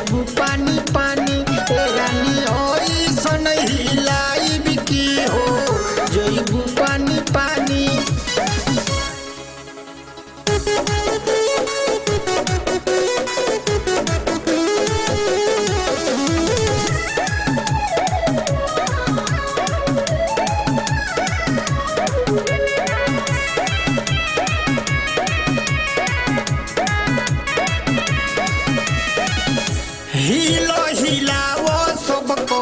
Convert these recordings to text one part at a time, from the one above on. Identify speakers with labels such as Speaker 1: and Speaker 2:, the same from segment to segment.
Speaker 1: जईबू पानी पानी ए रानी ऐसन हिलाइब की हो जईबू पानी पानी। हिलो हिलावो सबको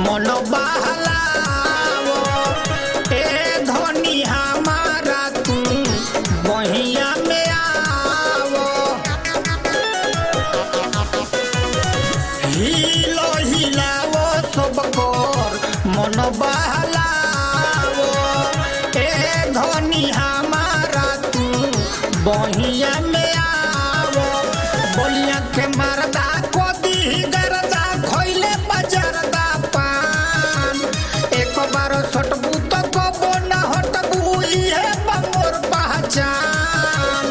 Speaker 1: मन बहलावो ए धनी हमारा तू बहिया में आवो। हिलो हिलावो सबको मन बहलावो ए धनी हमारा तू बहिया में आवो। बोलिया के मरदा गरदा खोइले बजरदा पान एक बार सटबू तो कबो न हटबू इहे बमोर पहचान।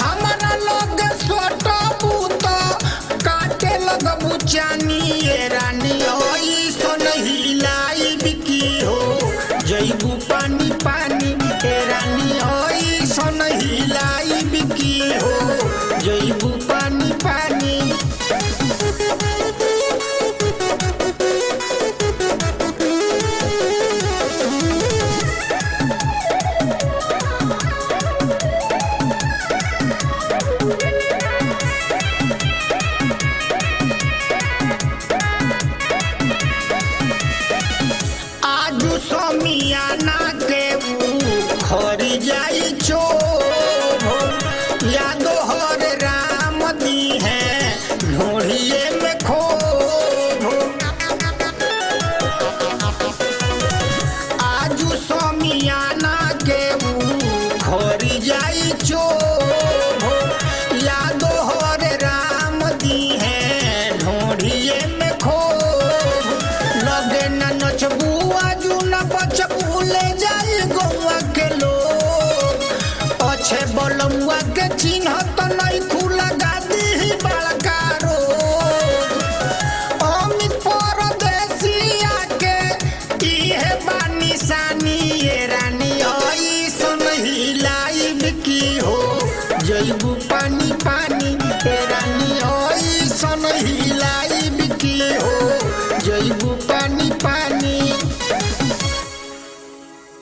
Speaker 1: हमरा लोग सटबू तो काटे लगबू चानी ए रानी ऐसन हिलाइब की हो जईबू पानी पानी ए रानी ऐसन हिलाइब की हो जईबू पानी पानी। आजू समियाना के खरी जाई चोभो यादो हर राम दी है ढोढ़िए में खोभो। आजू समियाना के खरी जाई चोभो यादो हर राम दी है ढोढ़िए में खोभो। लगे न नचबू आजू न बचबू ले जाई गौवा के लोग अच्छे बलमुआ के चिन्ह तो